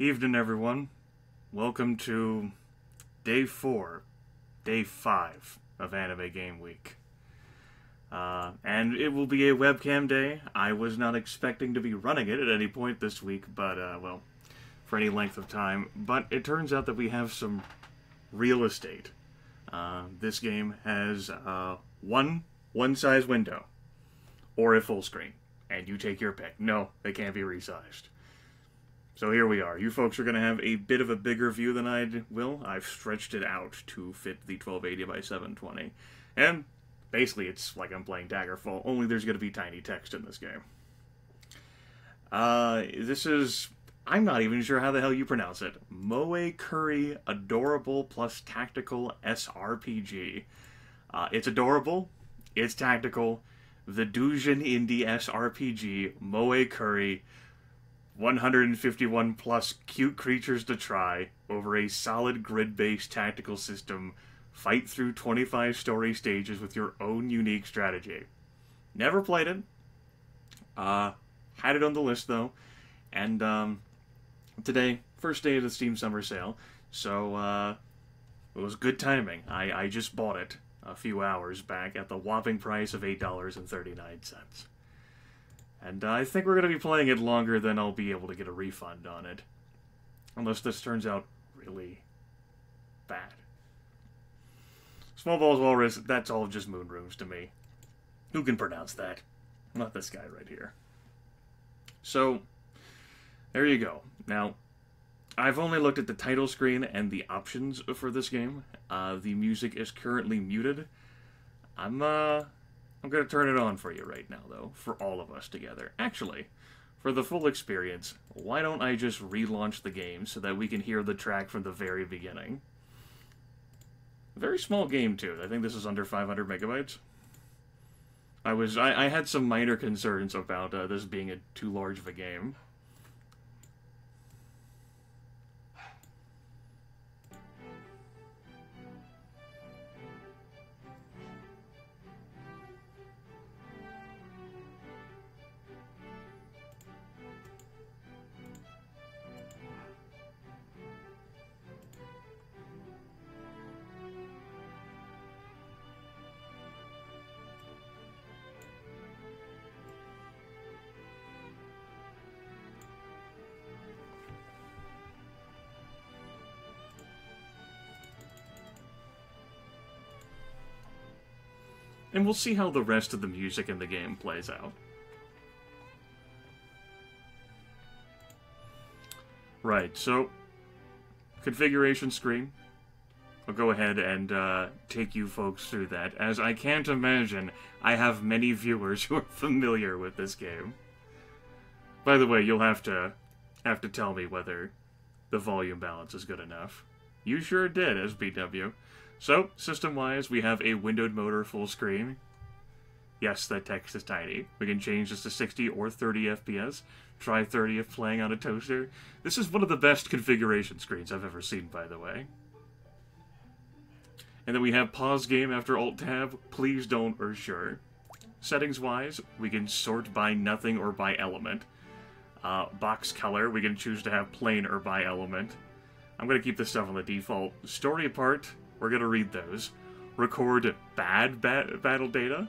Evening, everyone. Welcome to day 4, day 5 of Anime Game Week. And it will be a webcam day. I was not expecting to be running it at any point this week, but, well, for any length of time. But it turns out that we have some real estate. This game has one size window, or a full screen, and you take your pick. No, they can't be resized. So here we are. You folks are going to have a bit of a bigger view than I will. I've stretched it out to fit the 1280 by 720. And basically it's like I'm playing Daggerfall, only there's going to be tiny text in this game. This is... I'm not even sure how the hell you pronounce it. Moékuri Adorable plus Tactical SRPG. It's adorable. It's tactical. The Doujin Indie SRPG, Moékuri, 151 plus cute creatures to try over a solid grid-based tactical system. Fight through 25 story stages with your own unique strategy. Never played it. Had it on the list though. And today, first day of the Steam Summer Sale, so it was good timing. I just bought it a few hours back at the whopping price of $8.39. And I think we're going to be playing it longer than I'll be able to get a refund on it. Unless this turns out really bad. Small Balls Walrus, that's all just moon rooms to me. Who can pronounce that? Not this guy right here. So, there you go. Now, I've only looked at the title screen and the options for this game. The music is currently muted. I'm going to turn it on for you right now, though, for all of us together. Actually, for the full experience, why don't I just relaunch the game so that we can hear the track from the very beginning? Very small game, too. I think this is under 500 megabytes. I had some minor concerns about this being too large of a game. And we'll see how the rest of the music in the game plays out. Right, so, configuration screen. I'll go ahead and take you folks through that, as I can't imagine I have many viewers who are familiar with this game. By the way, you'll have to tell me whether the volume balance is good enough. You sure did, SBW. So, system-wise, we have a windowed motor full screen. Yes, that text is tiny. We can change this to 60 or 30 FPS. Try 30 if playing on a toaster. This is one of the best configuration screens I've ever seen, by the way. And then we have pause game after Alt-Tab, please don't or sure. Settings-wise, we can sort by nothing or by element. Box color, we can choose to have plain or by element. I'm going to keep this stuff on the default. Story part, we're going to read those. Record bad battle data,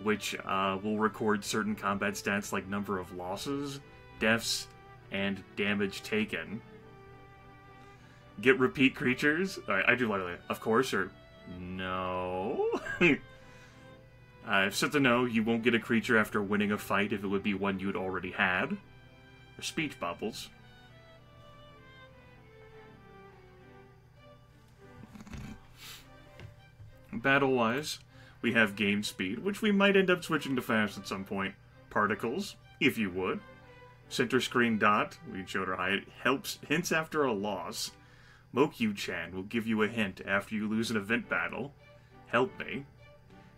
which will record certain combat stats like number of losses, deaths, and damage taken. Get repeat creatures. I do like that. Of course, or no. Set to no, you won't get a creature after winning a fight if it would be one you'd already had. Or speech bubbles. Battle-wise, we have game speed, which we might end up switching to fast at some point. Particles, if you would. Center screen dot, we showed her height, helps hints after a loss. Mokyu-chan will give you a hint after you lose an event battle. Help me.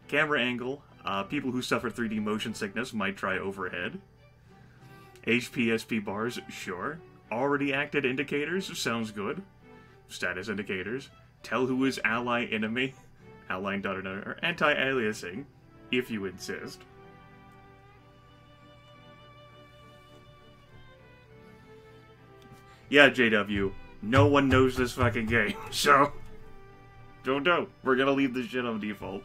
Camera angle, people who suffer 3D motion sickness might try overhead. HP-SP bars, sure. Already acted indicators, sounds good. Status indicators. Tell who is ally enemy. Outline dot or anti-aliasing, if you insist. Yeah, JW, no one knows this fucking game, so... Don't know. We're gonna leave this shit on default.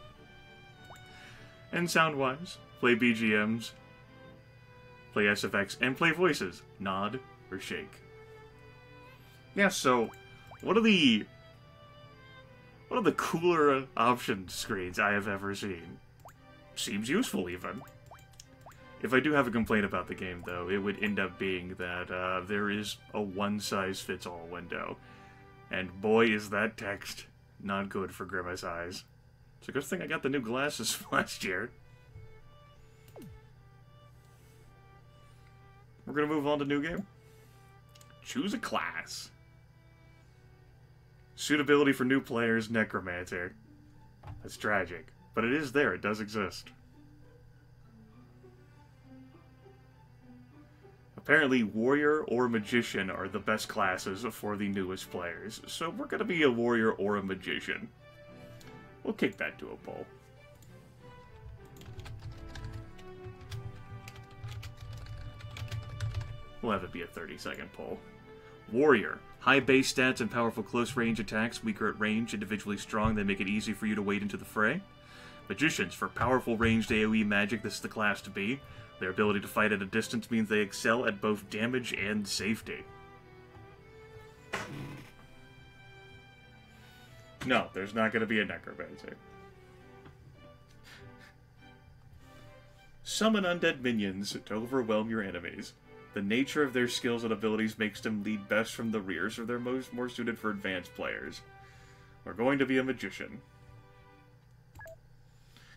And sound-wise, play BGMs, play SFX, and play voices. Nod or shake. Yeah, so, one of the cooler option screens I have ever seen. Seems useful, even. If I do have a complaint about the game, though, it would end up being that there is a one-size-fits-all window. And boy, is that text not good for Grimith's eyes. It's a good thing I got the new glasses last year. We're gonna move on to new game. Choose a class. Suitability for new players, Necromancer. That's tragic. But it is there, it does exist. Apparently, Warrior or Magician are the best classes for the newest players, so we're gonna be a Warrior or a Magician. We'll kick that to a poll. We'll have it be a 30-second poll. Warrior. High base stats and powerful close-range attacks, weaker at range, individually strong, they make it easy for you to wade into the fray. Magicians. For powerful ranged AoE magic, this is the class to be. Their ability to fight at a distance means they excel at both damage and safety. No, there's not going to be a Necromancer. Summon undead minions to overwhelm your enemies. The nature of their skills and abilities makes them lead best from the rear, so they're more suited for advanced players. We're going to be a Magician.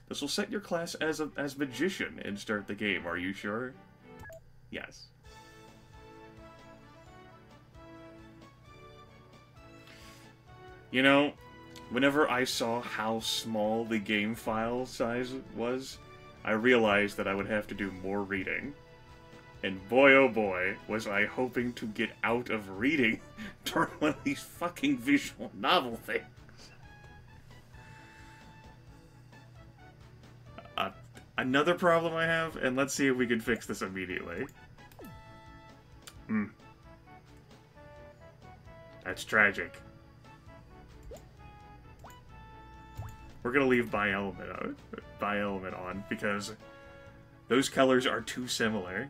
This will set your class as Magician and start the game, are you sure? Yes. You know, whenever I saw how small the game file size was, I realized that I would have to do more reading. And boy oh boy, was I hoping to get out of reading during one of these fucking visual novel things. Another problem I have, and let's see if we can fix this immediately. That's tragic. We're gonna leave bi-element on, because those colors are too similar.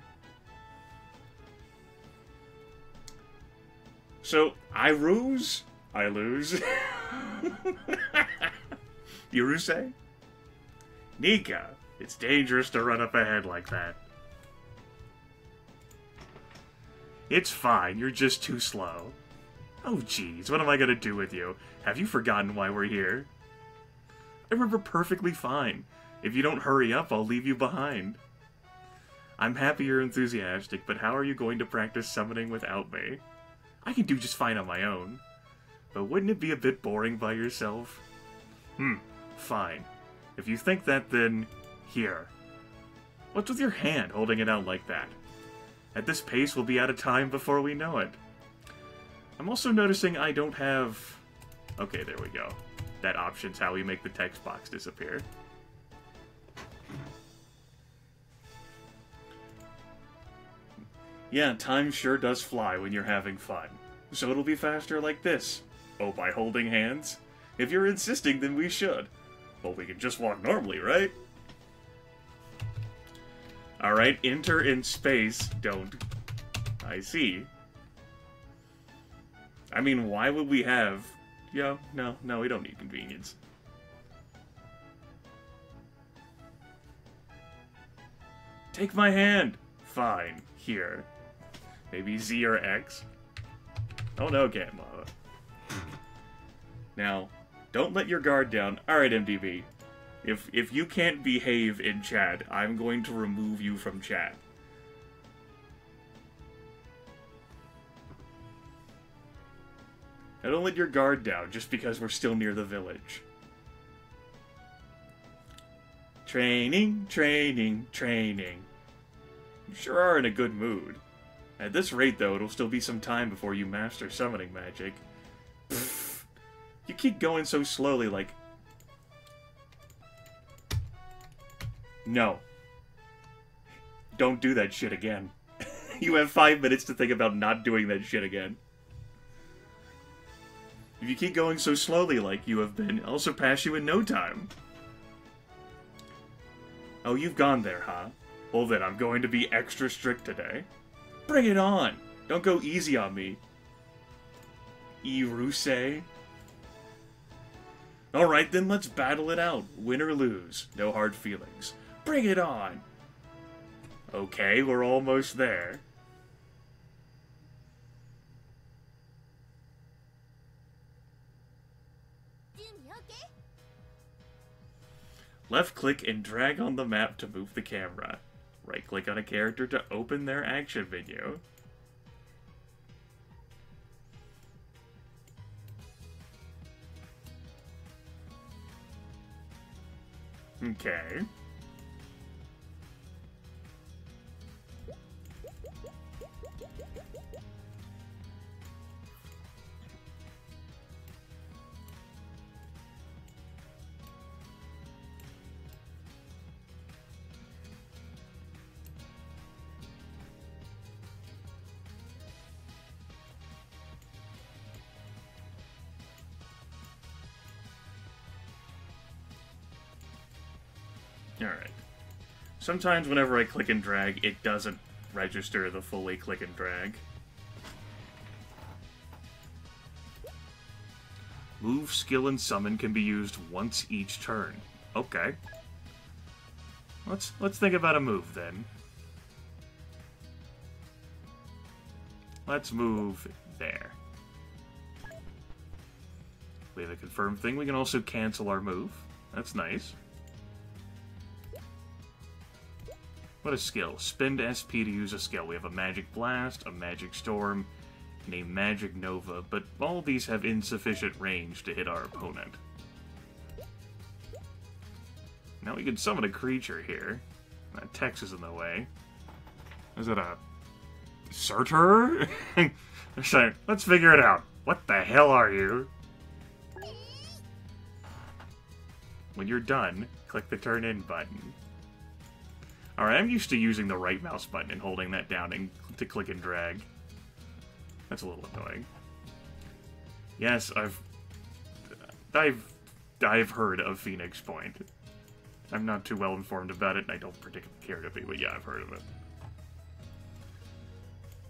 So, I lose. Yuruse? Nika, it's dangerous to run up ahead like that. It's fine, you're just too slow. Oh jeez, what am I gonna do with you? Have you forgotten why we're here? I remember perfectly fine. If you don't hurry up, I'll leave you behind. I'm happy you're enthusiastic, but how are you going to practice summoning without me? I can do just fine on my own. But wouldn't it be a bit boring by yourself? Fine. If you think that, then... here. What's with your hand holding it out like that? At this pace, we'll be out of time before we know it. I'm also noticing I don't have... Okay, there we go. That option's how we make the text box disappear. Yeah, time sure does fly when you're having fun. So it'll be faster like this. Oh, by holding hands? If you're insisting, then we should. Well, we can just walk normally, right? Alright, enter in space. Don't. I see. I mean, why would we have... Yeah, no, we don't need convenience. Take my hand! Fine, here. Maybe Z or X? Oh no, Gamma. Now, don't let your guard down. Alright, MDB. If you can't behave in chat, I'm going to remove you from chat. Now don't let your guard down just because we're still near the village. Training, training, training. You sure are in a good mood. At this rate, though, it'll still be some time before you master summoning magic. Pfft. You keep going so slowly, like... No. Don't do that shit again. You have 5 minutes to think about not doing that shit again. If you keep going so slowly like you have been, I'll surpass you in no time. Oh, you've gone there, huh? Well then, I'm going to be extra strict today. Bring it on! Don't go easy on me. Iruse. Alright then, let's battle it out. Win or lose. No hard feelings. Bring it on! Okay, we're almost there. Left click and drag on the map to move the camera. Right click on a character to open their action menu. Okay. Alright. Sometimes whenever I click and drag, it doesn't register the fully click and drag. Move, skill, and summon can be used once each turn. Okay. Let's think about a move then. Let's move there. We have a confirmed thing. We can also cancel our move. That's nice. What a skill. Spend SP to use a skill. We have a Magic Blast, a Magic Storm, and a Magic Nova, but all of these have insufficient range to hit our opponent. Now we can summon a creature here. That text is in the way. Is it a Surtur? Sorry, let's figure it out. What the hell are you? When you're done, click the Turn In button. Alright, I'm used to using the right mouse button and holding that down and to click and drag. That's a little annoying. Yes, I've heard of Phoenix Point. I'm not too well informed about it, and I don't particularly care to be, but yeah, I've heard of it.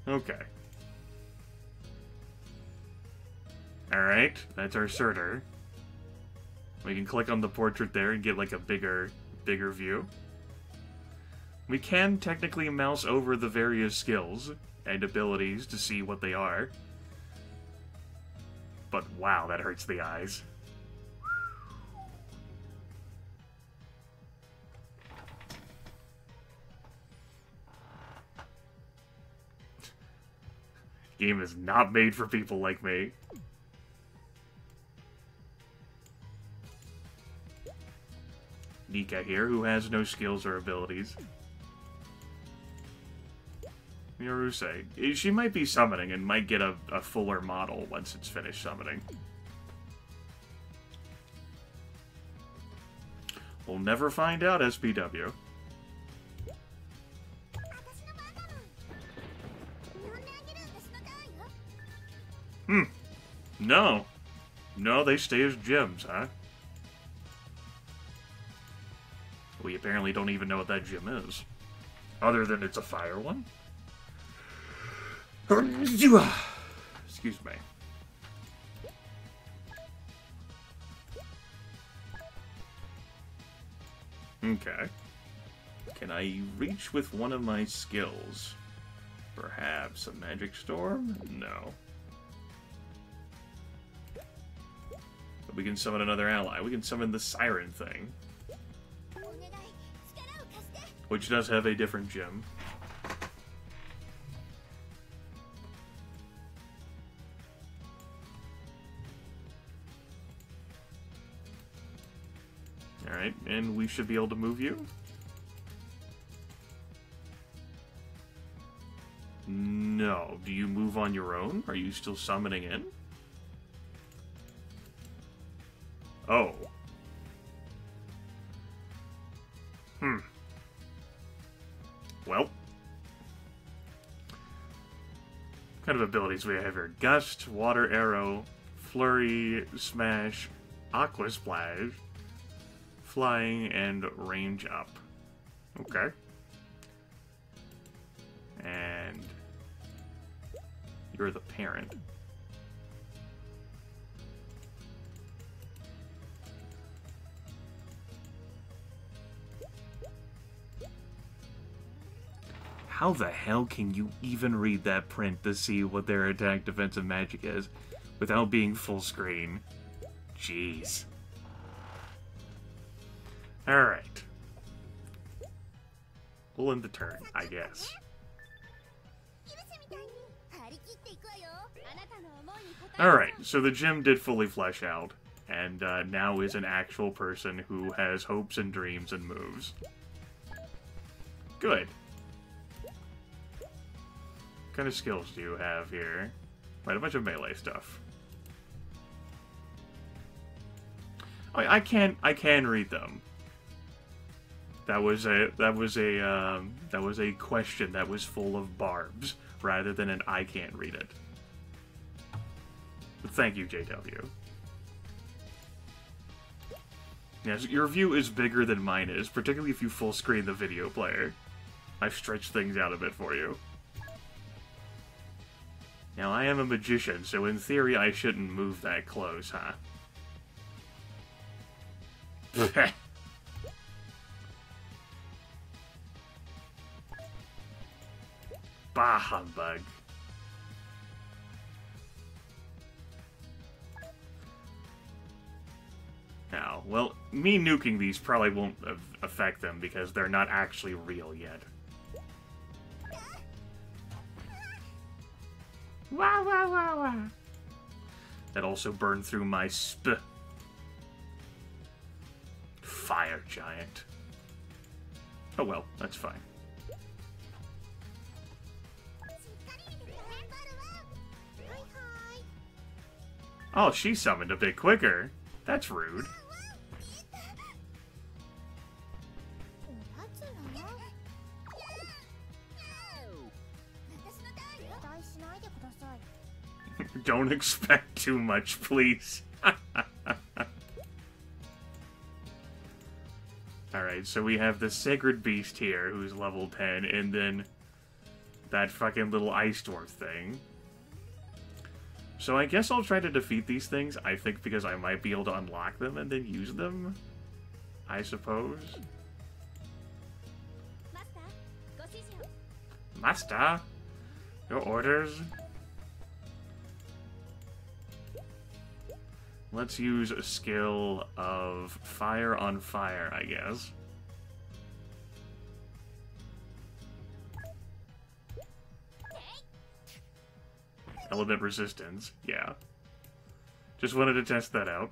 Okay. Alright, that's our Surtur. We can click on the portrait there and get like a bigger view. We can technically mouse over the various skills and abilities to see what they are. But wow, that hurts the eyes. Game is not made for people like me. Nika here, who has no skills or abilities. Iruse. She might be summoning and might get a fuller model once it's finished summoning. We'll never find out, SPW. No. No, they stay as gems, huh? We apparently don't even know what that gem is. Other than it's a fire one? Excuse me. Okay. Can I reach with one of my skills? Perhaps a Magic Storm? No. But we can summon another ally. We can summon the Siren thing. Which does have a different gem. Alright, and we should be able to move you? No. Do you move on your own? Are you still summoning in? Oh. Well. What kind of abilities we have here? Gust, Water Arrow, Flurry, Smash, Aqua Splash, Flying, and Range Up. Okay. And you're the parent. How the hell can you even read that print to see what their attack, defense, and magic is without being full screen? Jeez. Alright. We'll end the turn, I guess. Alright, so the gym did fully flesh out, and now is an actual person who has hopes and dreams and moves. Good. What kind of skills do you have here? Right, a bunch of melee stuff. Oh, I can read them. That was a question that was full of barbs, rather than an I can't read it. But thank you, JW. Yes, your view is bigger than mine is, particularly if you full screen the video player. I've stretched things out a bit for you. Now, I am a magician, so in theory I shouldn't move that close, huh? Bah humbug. Now, well, me nuking these probably won't affect them because they're not actually real yet. Wah wah wah wah. That also burned through my fire giant. Oh well, that's fine. Oh, she summoned a bit quicker. That's rude. Don't expect too much, please. Alright, so we have the Sacred Beast here, who's level 10, and then that fucking little ice dwarf thing. So I guess I'll try to defeat these things, I think, because I might be able to unlock them and then use them, I suppose. Master, your orders? Let's use a skill of fire on fire, I guess. Element resistance, yeah. Just wanted to test that out.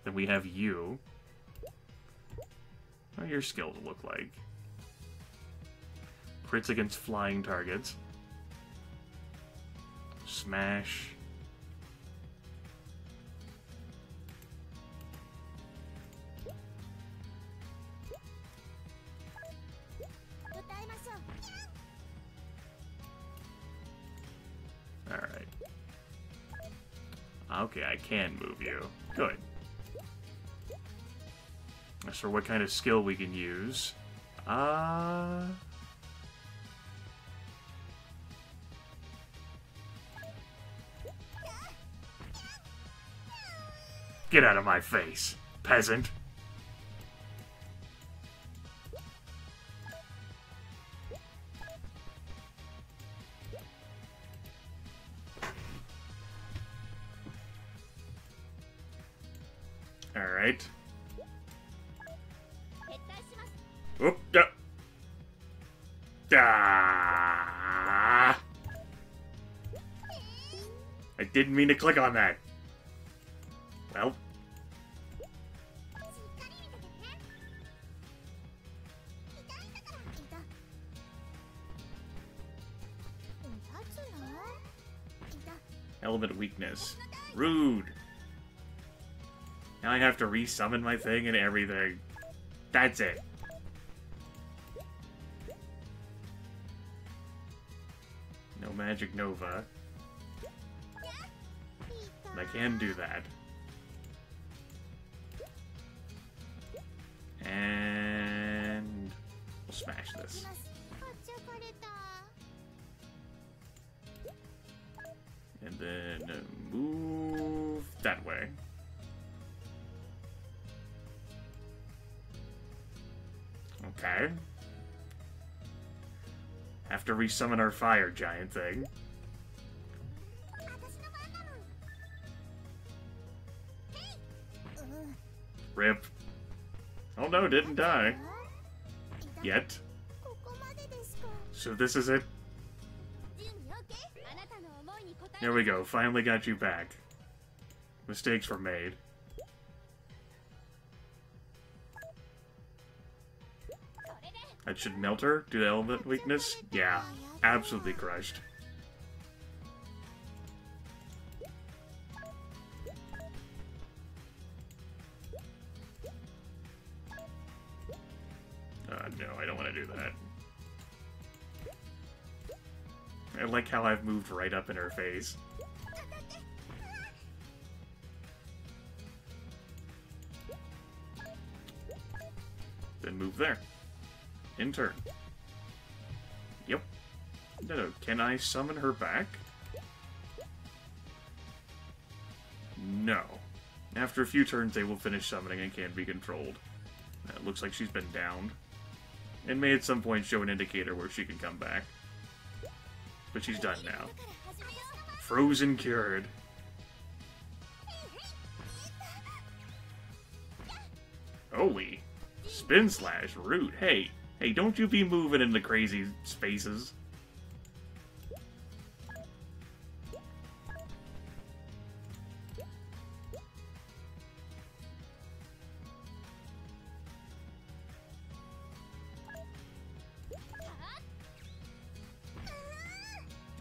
Then we have you. What do your skills look like? Crits against flying targets. Smash. Alright. Okay, I can move you. Good. As for what kind of skill we can use... Get out of my face, peasant! Alright. Oop, ah! I didn't mean to click on that. Well. Element weakness. Rude. Now I have to resummon my thing and everything. That's it. No Magic Nova. I can do that. And we'll smash this. And then move that way. Okay. Have to resummon our fire giant thing. Rip. Oh no, didn't die. Yet. So this is it. There we go, finally got you back. Mistakes were made. That should melt her? Do the element weakness? Yeah, absolutely crushed. No, I don't want to do that. I like how I've moved right up in her face. Then move there. In turn. Yep. No, can I summon her back? No. After a few turns, they will finish summoning and can be controlled. It looks like she's been downed. It may at some point show an indicator where she can come back. But she's done now. Frozen cured. Holy. Spin slash, root. Hey, don't you be moving into crazy spaces.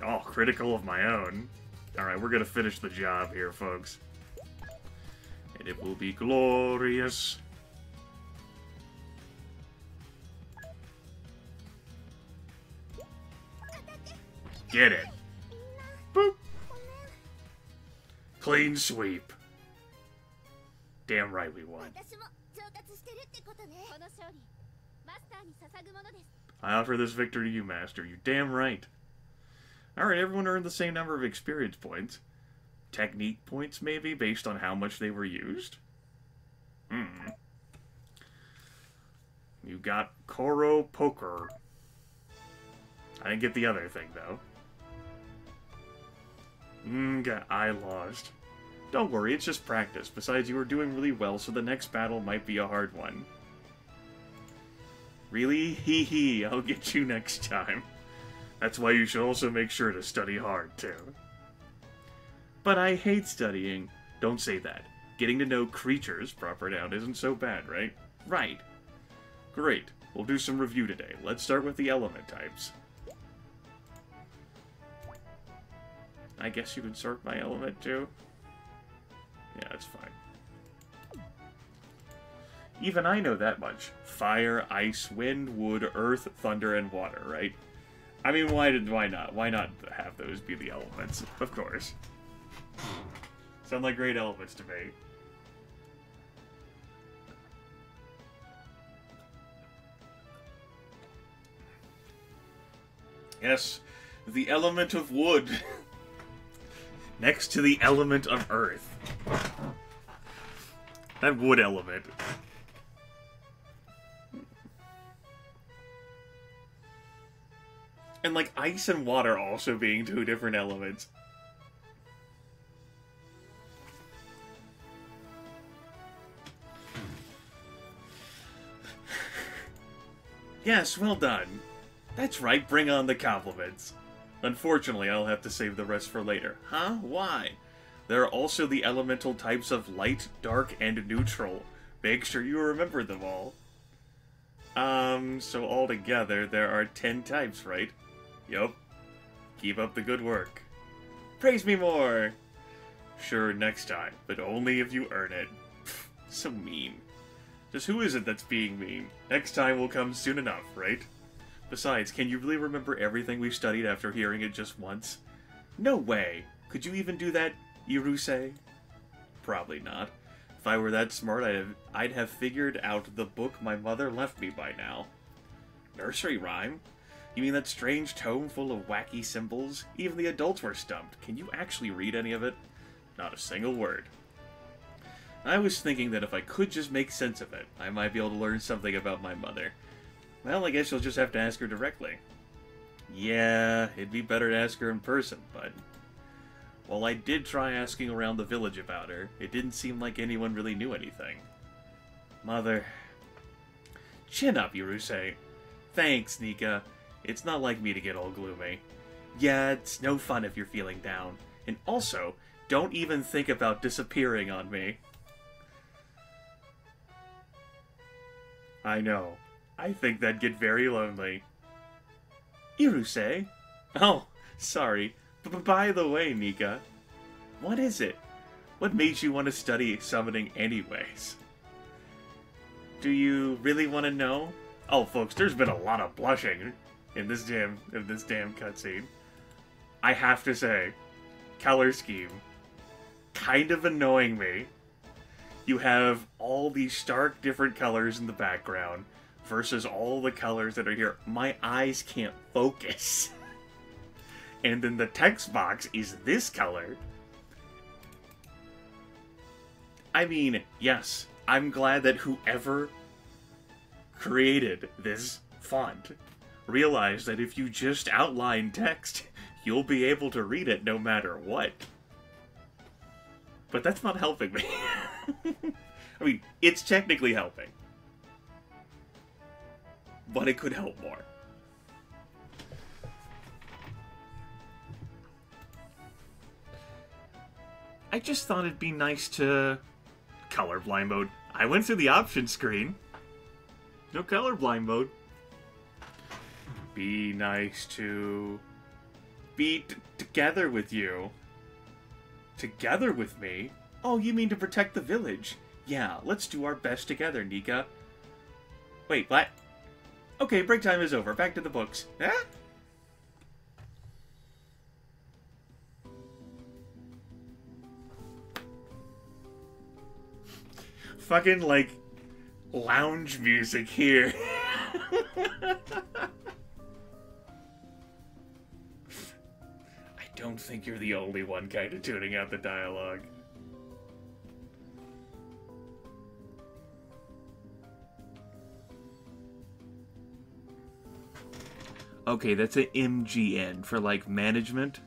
Oh, critical of my own. Alright, we're gonna finish the job here, folks. And it will be glorious. Get it. Boop. Clean sweep. Damn right we won. I offer this victory to you, Master. You damn right. Alright, everyone earned the same number of experience points. Technique points, maybe, based on how much they were used? You got Koro Poker. I didn't get the other thing, though. I lost. Don't worry, it's just practice. Besides, you were doing really well, so the next battle might be a hard one. Really? Hee hee, I'll get you next time. That's why you should also make sure to study hard, too. But I hate studying. Don't say that. Getting to know creatures, proper noun, isn't so bad, right? Right. Great. We'll do some review today. Let's start with the element types. I guess you could sort by element, too. Yeah, that's fine. Even I know that much. Fire, ice, wind, wood, earth, thunder, and water, right? I mean, why not? Why not have those be the elements? Of course. Sound like great elements to me. Yes, the element of wood. Next to the element of earth. That wood element. And like ice and water also being two different elements. Yes, well done. That's right, bring on the compliments. Unfortunately, I'll have to save the rest for later. Huh? Why? There are also the elemental types of light, dark, and neutral. Make sure you remember them all. So altogether, there are 10 types, right? Yup. Keep up the good work. Praise me more! Sure, next time, but only if you earn it. Pfft, so mean. Just who is it that's being mean? Next time will come soon enough, right? Besides, can you really remember everything we studied after hearing it just once? No way! Could you even do that, Iruse? Probably not. If I were that smart, I'd have figured out the book my mother left me by now. Nursery rhyme? You mean that strange tome full of wacky symbols? Even the adults were stumped. Can you actually read any of it? Not a single word. I was thinking that if I could just make sense of it, I might be able to learn something about my mother. Well, I guess you'll just have to ask her directly. Yeah, it'd be better to ask her in person, but... While I did try asking around the village about her, it didn't seem like anyone really knew anything. Mother... Chin up, Yurusei. Thanks, Nika. It's not like me to get all gloomy. Yeah, it's no fun if you're feeling down. And also, don't even think about disappearing on me. I know. I think that'd get very lonely. Irusei? Oh, sorry. But by the way, Nika, what is it? What made you want to study summoning anyways? Do you really want to know? Oh, folks, there's been a lot of blushing in this damn cutscene. I have to say, color scheme, kind of annoying me. You have all these stark different colors in the background versus all the colors that are here. My eyes can't focus. And then the text box is this color. I mean, yes, I'm glad that whoever created this font realized that if you just outline text, you'll be able to read it no matter what. But that's not helping me. I mean, it's technically helping. But it could help more. I just thought it'd be nice to... Colorblind mode. I went through the options screen. No colorblind mode. Be nice to... Be together with you. Together with me? Oh, you mean to protect the village? Yeah, let's do our best together, Nika. Wait, what? Okay, break time is over. Back to the books. Huh? Fucking, like, lounge music here. I don't think you're the only one kind of tuning out the dialogue. Okay, that's an MGN for, like, management.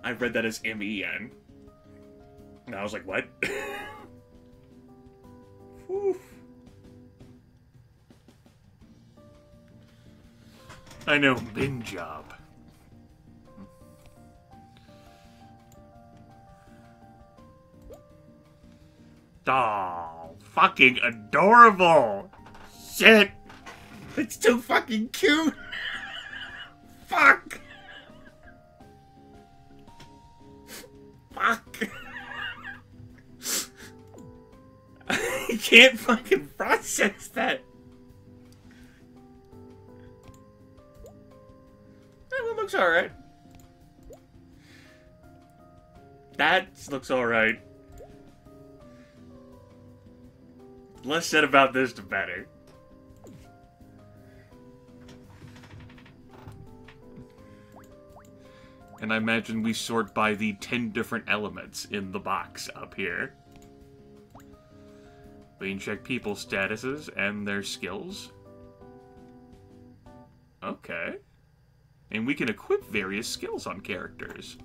I read that as MEN. And I was like, what? Whew. I know, bin job. Oh, fucking adorable! Shit! It's too fucking cute! Fuck! Fuck! I can't fucking process that! That one looks alright. That looks alright. Less said about this, the better. And I imagine we sort by the 10 different elements in the box up here. We can check people's statuses and their skills. Okay. And we can equip various skills on characters.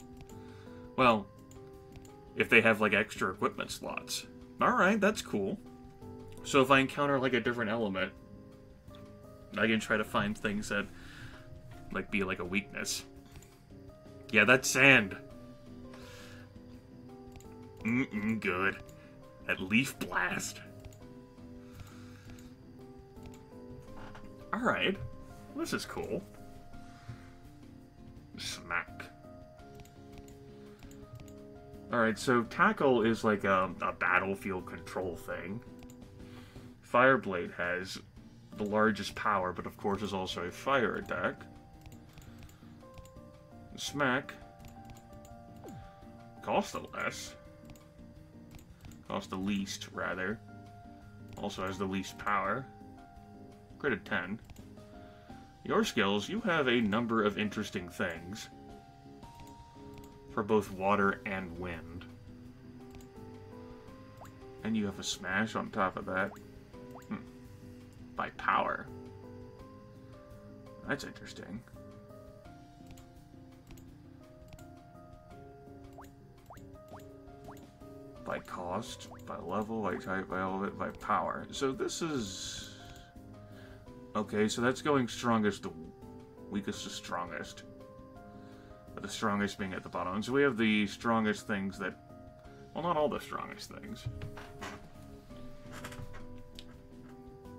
Well, if they have, like, extra equipment slots. Alright, that's cool. So if I encounter, like, a different element, I can try to find things that, like, be, like, a weakness. Yeah, that's sand. Good. That leaf blast. Alright. This is cool. Smack. Alright, so tackle is like a battlefield control thing. Fireblade has the largest power, but of course is also a fire attack. Smack costs the less. Cost the least, rather. Also has the least power. Crit of 10. Your skills, you have a number of interesting things. For both water and wind. And you have a smash on top of that. By power. That's interesting. By cost, by level, by type, by element, by power. So this is... Okay, so that's going strongest to weakest to strongest. But the strongest being at the bottom. So we have the strongest things that... Well, not all the strongest things.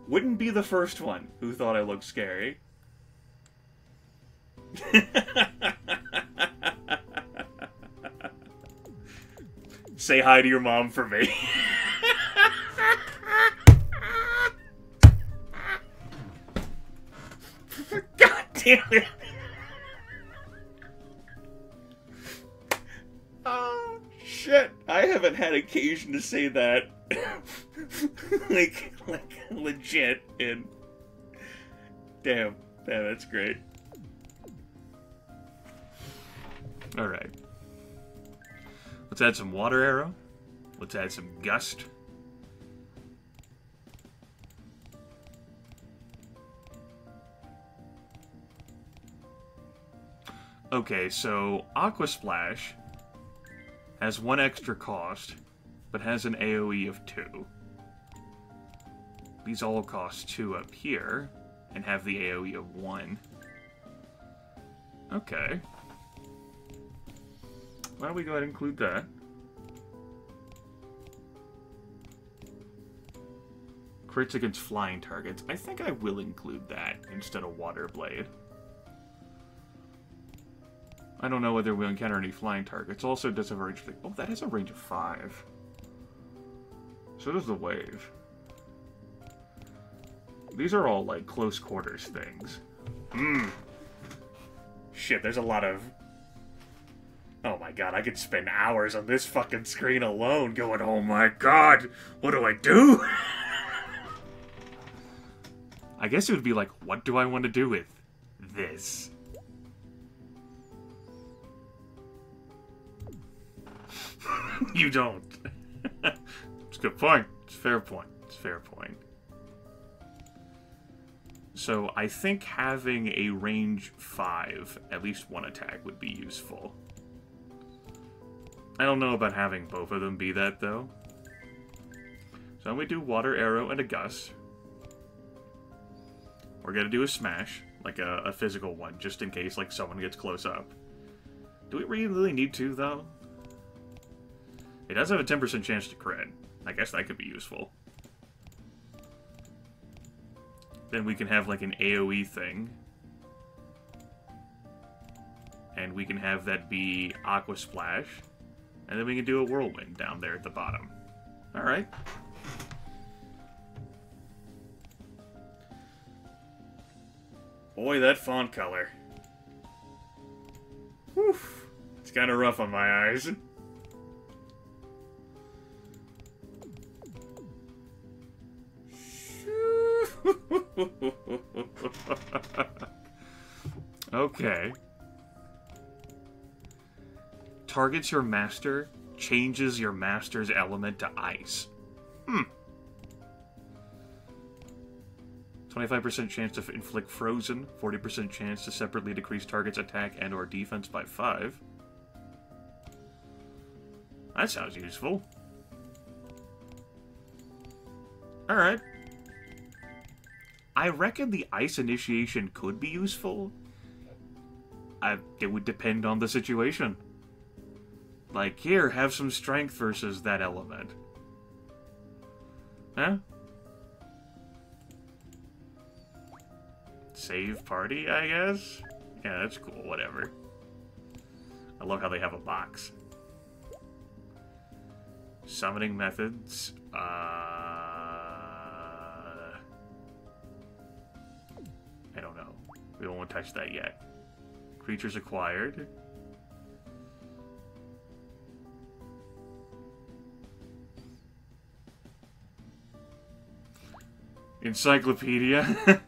Wouldn't be the first one who thought I looked scary. Say hi to your mom for me. God damn it. Oh, shit. I haven't had occasion to say that. like legit in... Damn, that's great. Alright. Let's add some water arrow. Let's add some gust. Okay, so Aqua Splash has 1 extra cost, but has an AoE of 2. These all cost 2 up here, and have the AoE of 1. Okay. Why don't we go ahead and include that? Crits against flying targets. I think I will include that instead of Water Blade. I don't know whether we'll encounter any flying targets. Also, it does have a range of... Oh, that has a range of 5. So does the Wave. These are all, like, close quarters things. Shit, there's a lot of... Oh my god, I could spend hours on this fucking screen alone going, oh my god, what do I do? I guess it would be like, what do I want to do with this? You don't. It's a good point. It's a fair point. It's a fair point. So I think having a range 5, at least 1 attack, would be useful. I don't know about having both of them be that, though. So we do Water Arrow and a Gust. We're gonna do a Smash, like a physical one, just in case like someone gets close up. Do we really need to, though? It does have a 10% chance to crit. I guess that could be useful. Then we can have like an AoE thing. And we can have that be Aqua Splash. And then we can do a Whirlwind down there at the bottom. Alright. Boy, that font color. Whew. It's kind of rough on my eyes. Okay. Targets your master, changes your master's element to ice. 25% chance to inflict frozen, 40% chance to separately decrease target's attack and or defense by 5. That sounds useful. Alright. I reckon the ice initiation could be useful. It would depend on the situation. Like, here, have some strength versus that element. Huh? Save party, I guess? Yeah, that's cool, whatever. I love how they have a box. Summoning methods. I don't know. We don't want to touch that yet. Creatures acquired. Encyclopedia.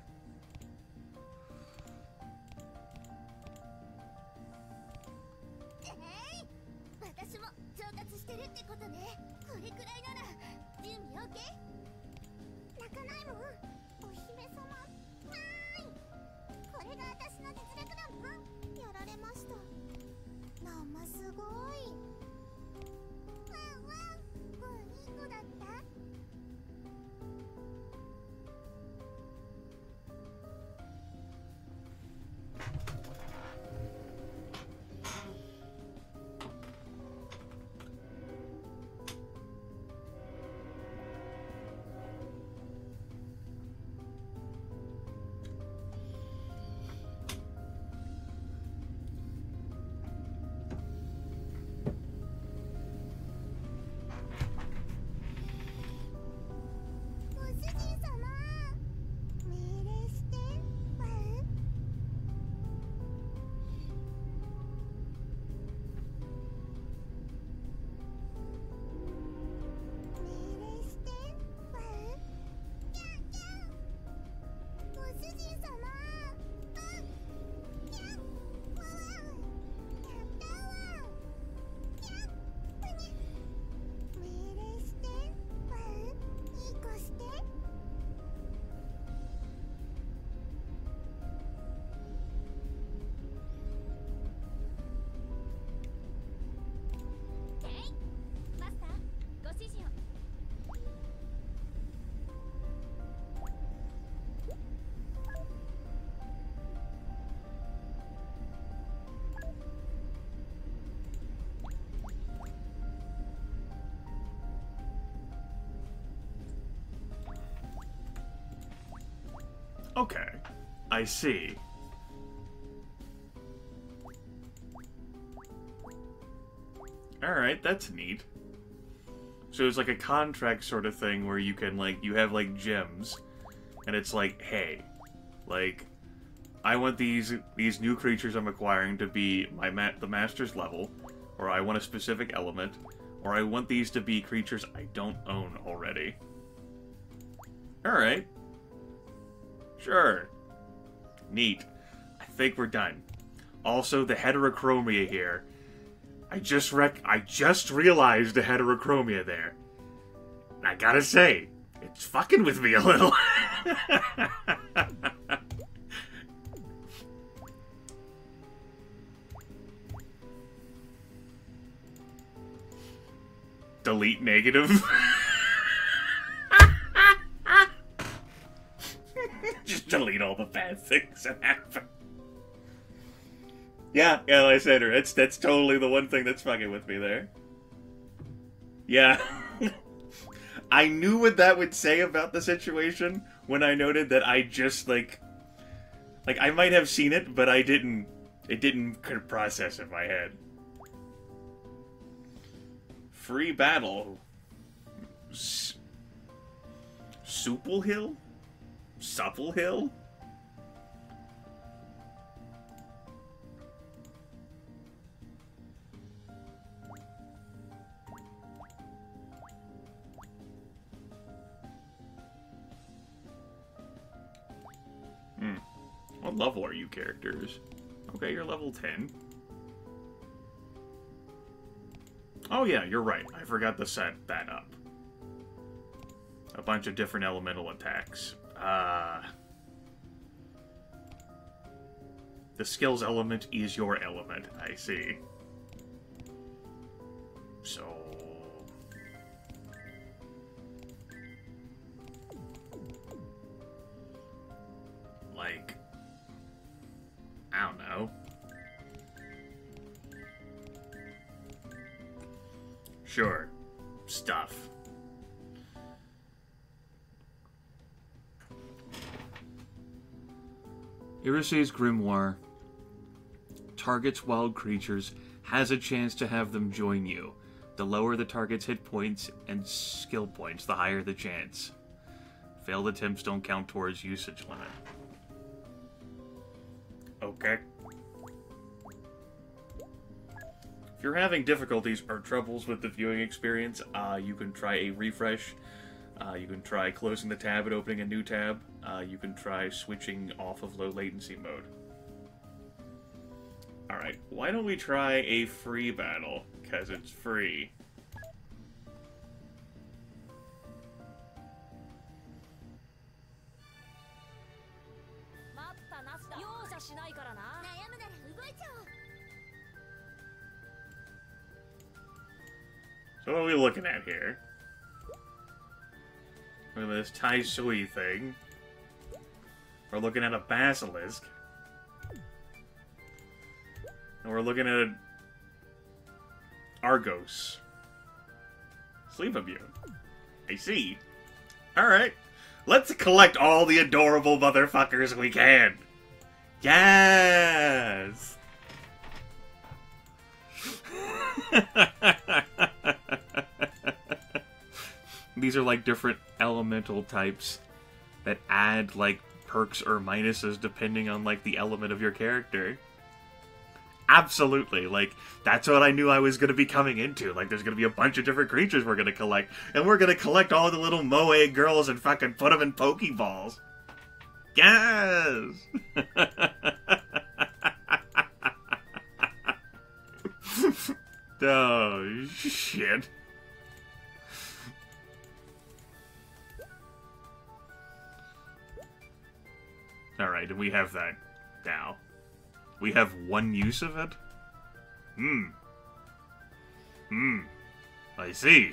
Okay, I see. Alright, that's neat. So it's like a contract sort of thing where you can, like, you have, like, gems, and it's like, hey, like, I want these new creatures I'm acquiring to be the master's level, or I want a specific element, or I want these to be creatures I don't own already. Alright. Sure. Neat. I think we're done. Also, the heterochromia here. I just realized the heterochromia there. And I gotta say, it's fucking with me a little. Delete negative. Just delete all the bad things that happen. Yeah, like I said, that's totally the one thing that's fucking with me there. Yeah. I knew what that would say about the situation when I noted that I just, like I might have seen it, but it didn't process in my head. Free battle. Supple Hill? Supple Hill? What level are you characters? Okay, you're level 10. Oh yeah, you're right. I forgot to set that up. A bunch of different elemental attacks. The skills element is your element, I see. So... like... I don't know. Sure. Stuff. Irise's Grimoire targets wild creatures, has a chance to have them join you. The lower the target's hit points and skill points, the higher the chance. Failed attempts don't count towards usage limit. Okay. If you're having difficulties or troubles with the viewing experience, you can try a refresh. You can try closing the tab and opening a new tab. You can try switching off of low latency mode. Alright, why don't we try a free battle? Because it's free. So what are we looking at here? Look at this Tai Sui thing. We're looking at a basilisk. And we're looking at Argos. Sleep immune. I see. Alright. Let's collect all the adorable motherfuckers we can. Yes! These are like different elemental types that add like perks or minuses depending on like the element of your character. Absolutely, like, that's what I knew I was going to be coming into. Like, there's going to be a bunch of different creatures we're going to collect. And we're going to collect all the little Moe girls and fucking put them in Pokeballs. Yes! Oh, shit. Alright, and we have that now. We have one use of it? I see.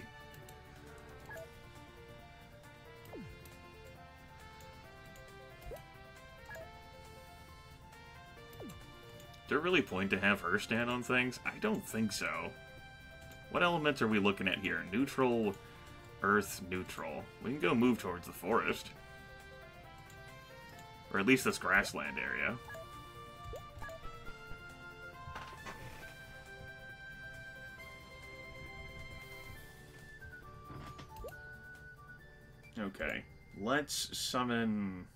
Is there really a point to have her stand on things? I don't think so. What elements are we looking at here? Neutral, earth, neutral. We can go move towards the forest. Or at least this grassland area. Okay, let's summon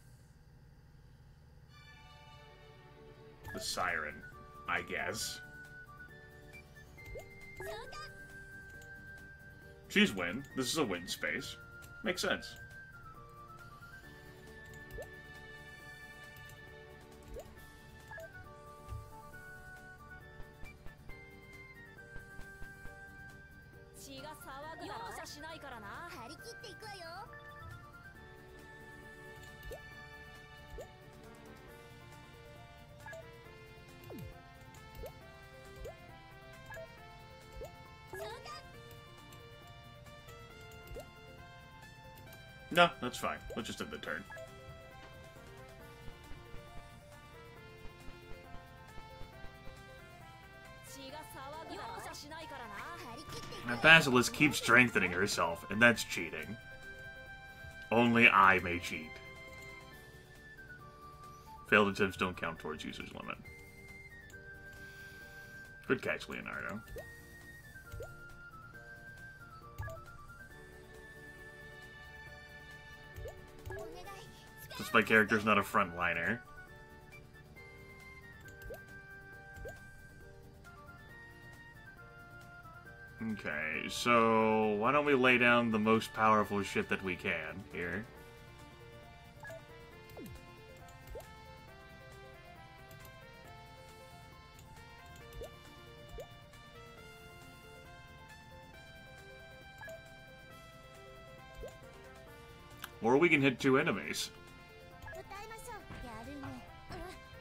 the siren, I guess. She's wind. This is a wind space. Makes sense. No, that's fine. Let's just end the turn. That Basilisk keeps strengthening herself, and that's cheating. Only I may cheat. Failed attempts don't count towards user's limit. Good catch, Leonardo. Since my character's not a frontliner. Okay, so why don't we lay down the most powerful shit that we can here? Or we can hit 2 enemies.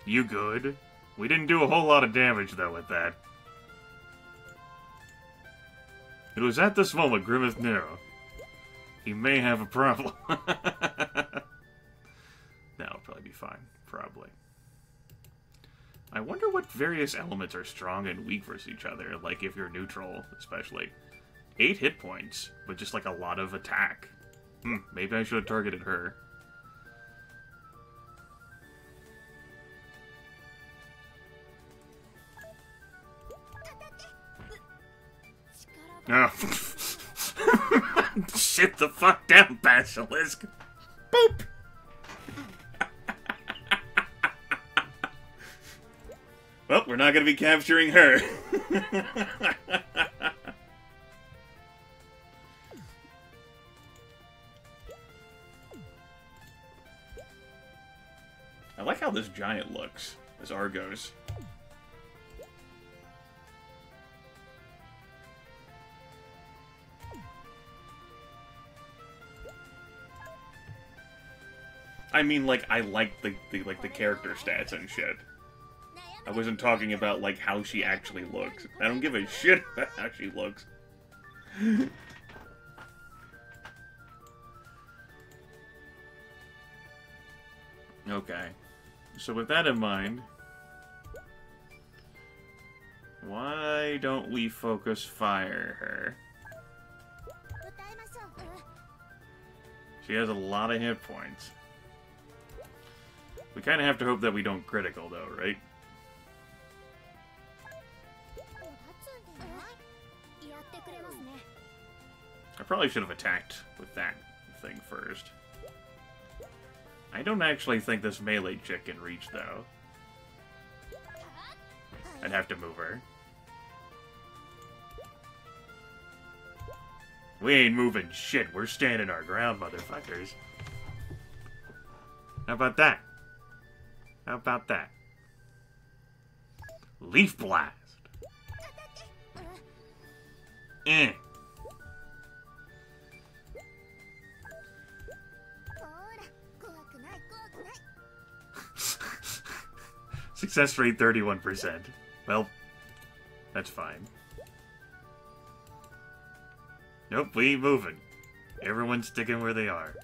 You good? We didn't do a whole lot of damage, though, with that. It was at this moment Grimith knew. He may have a problem. That'll probably be fine. Probably. I wonder what various elements are strong and weak versus each other. Like, if you're neutral, especially. 8 hit points, but just, like, a lot of attack. Maybe I should have targeted her. Oh. Sit the fuck down, Basilisk. Boop! Well, we're not going to be capturing her. like how this giant looks. This Argos. I mean, like, I like the character stats and shit. I wasn't talking about, like, how she actually looks. I don't give a shit about how she looks. Okay. So with that in mind, why don't we focus fire her? She has a lot of hit points. We kind of have to hope that we don't critical, though, right? I probably should have attacked with that thing first. I don't actually think this melee chick can reach, though. I'd have to move her. We ain't moving shit. We're standing our ground, motherfuckers. How about that? How about that? Leaf Blast! Eh. Success rate 31%. Well, that's fine. Nope, we ain't moving. Everyone's sticking where they are.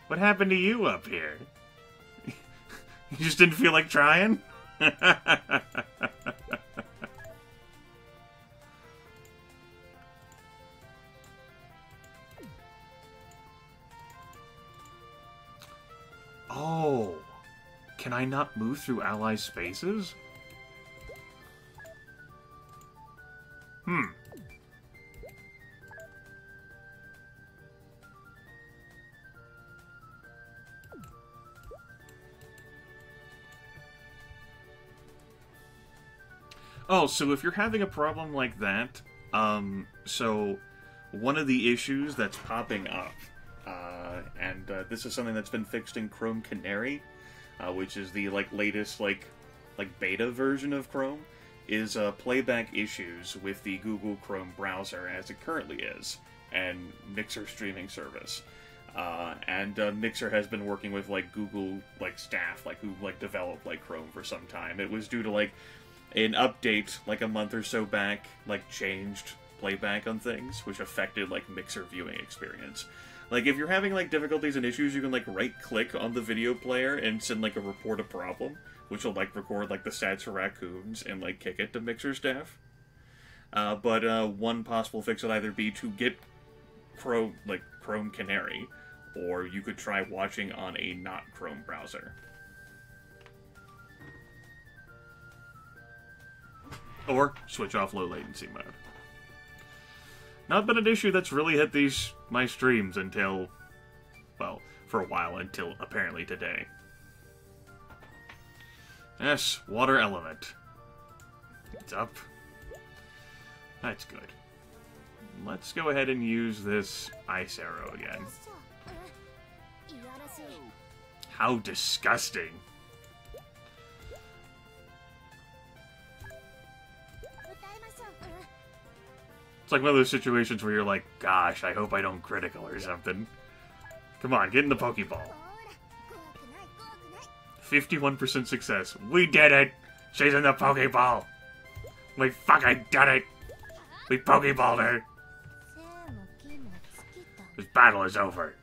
What happened to you up here? You just didn't feel like trying? Oh, can I not move through ally spaces? Oh, so if you're having a problem like that, so one of the issues that's popping up, and this is something that's been fixed in Chrome Canary, which is the latest beta version of Chrome, is playback issues with the Google Chrome browser as it currently is, and Mixer streaming service. And Mixer has been working with Google staff who developed Chrome for some time. It was due to an update a month or so back changed playback on things, which affected Mixer viewing experience. If you're having difficulties and issues, you can right click on the video player and send a report a problem, which will record the stats for raccoons and kick it to Mixer staff. But one possible fix would either be to get Chrome Canary, or you could try watching on a not Chrome browser. Or switch off low latency mode. Not been an issue that's really hit my streams until, well, for a while, until apparently today. Yes, water element. It's up. That's good. Let's go ahead and use this ice arrow again. How disgusting. It's like one of those situations where you're like, gosh, I hope I don't critical or something. Come on, get in the Pokeball. 51% success. We did it! She's in the Pokeball! We fucking did it! We Pokeballed her! This battle is over.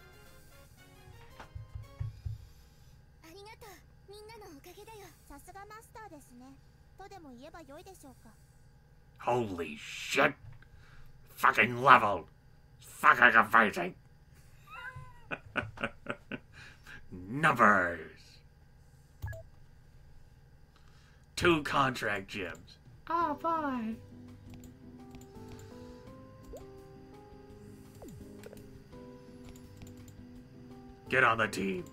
Holy shit! Fucking level! Fucking amazing! Numbers! 2 contract gems. Oh boy! Get on the team.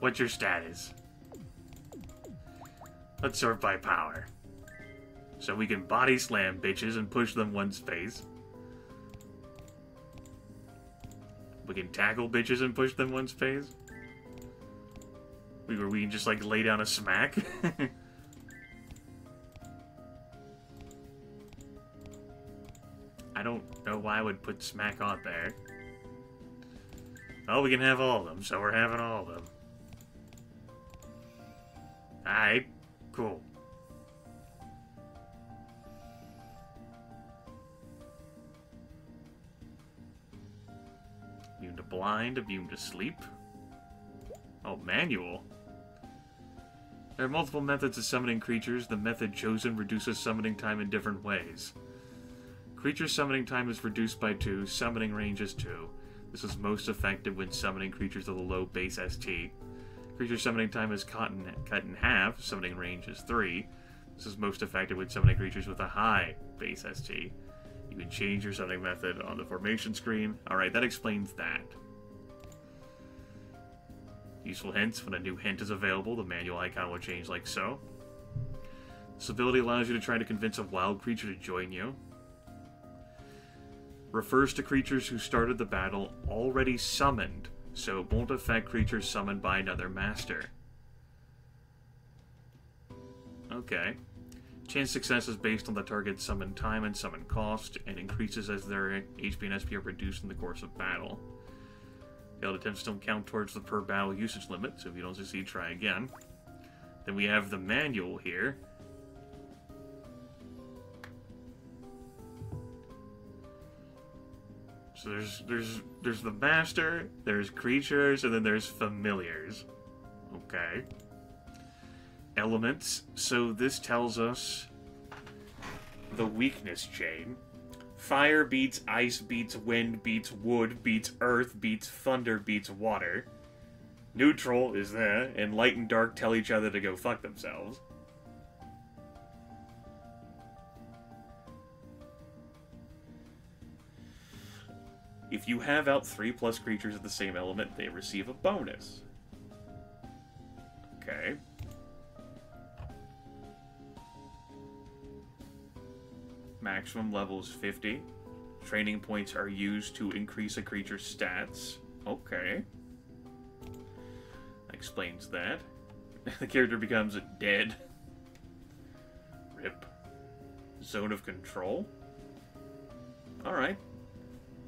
What's your status? Let's sort by power. So we can body slam bitches and push them one space. We can tackle bitches and push them one space. We can just like lay down a smack. I don't know why I would put smack on there. Oh, we can have all of them, so we're having all of them. Alright, cool. Immune to blind, immune to sleep. Oh, manual. There are multiple methods of summoning creatures. The method chosen reduces summoning time in different ways. Creature summoning time is reduced by 2, summoning range is 2. This is most effective when summoning creatures with a low base ST. Creature summoning time is cut in half, summoning range is 3. This is most effective when summoning creatures with a high base ST. You can change your summoning method on the formation screen. Alright, that explains that. Useful hints. When a new hint is available, the manual icon will change like so. This ability allows you to try to convince a wild creature to join you. Refers to creatures who started the battle already summoned, so it won't affect creatures summoned by another master. Okay. Chance success is based on the target's summon time and summon cost, and increases as their HP and SP are reduced in the course of battle. Failed attempts don't count towards the per battle usage limit, so if you don't succeed, try again. Then we have the manual here. So there's the master, there's creatures, and then there's familiars. Okay. Elements. So this tells us the weakness chain. Fire beats ice, beats wind, beats wood, beats earth, beats thunder, beats water. Neutral is there, and light and dark tell each other to go fuck themselves. If you have out 3+ creatures of the same element, they receive a bonus. Okay. Maximum level is 50. Training points are used to increase a creature's stats. Okay. Explains that. The character becomes dead. Rip. Zone of control. Alright.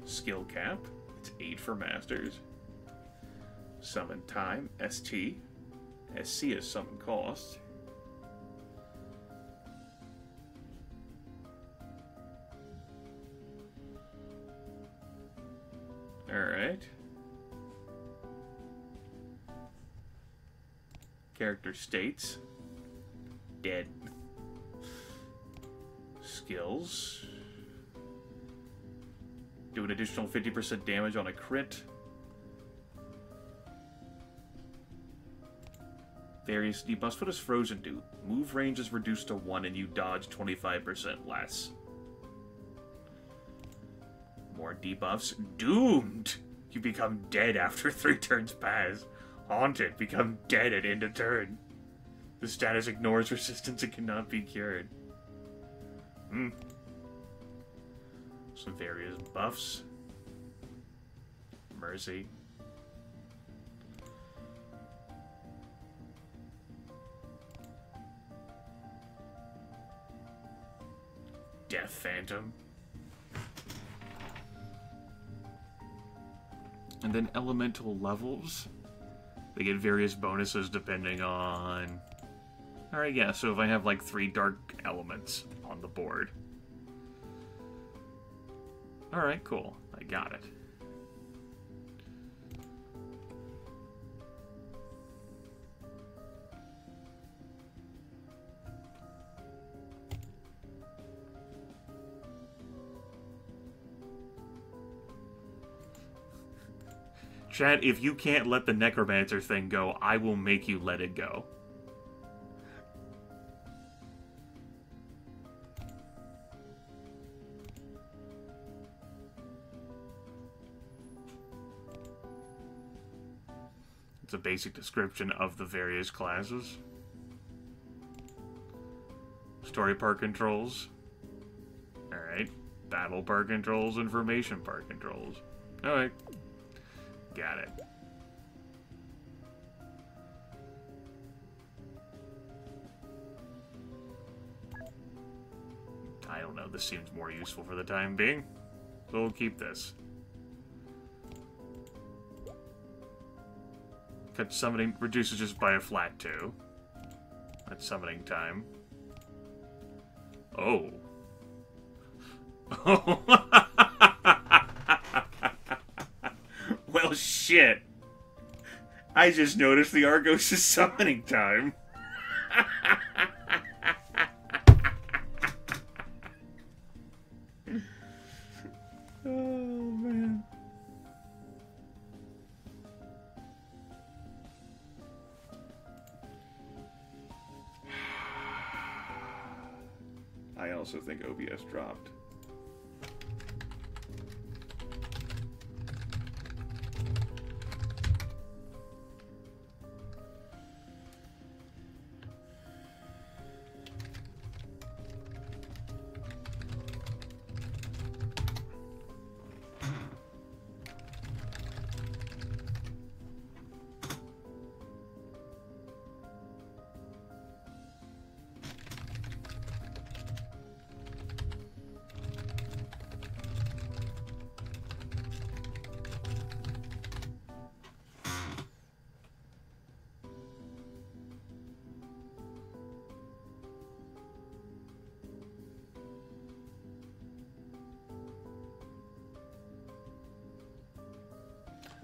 Skill cap. It's 8 for masters. Summon time. ST. SC is summon cost. Alright. Character states. Dead. Skills. Do an additional 50% damage on a crit. Various debuffs. What does Frozen do? Move range is reduced to 1 and you dodge 25% less. More debuffs. Doomed! You become dead after 3 turns pass. Haunted. Become dead at end of turn. The status ignores resistance and cannot be cured. Some various buffs. Mercy. Death Phantom. And then elemental levels. They get various bonuses depending on... Alright, yeah, so if I have like 3 dark elements on the board. Alright, cool. I got it. Chad, if you can't let the necromancer thing go, I will make you let it go. It's a basic description of the various classes. Story part controls. Alright. Battle part controls and formation part controls. Alright. Got it. I don't know, this seems more useful for the time being. So we'll keep this. Cut summoning reduces just by a flat 2. That's summoning time. Oh. Oh. Well, shit. I just noticed the Argos is summoning time. Oh, man. I also think OBS dropped.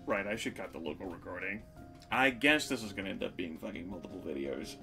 Right, I should cut the local recording. I guess this is gonna end up being fucking multiple videos.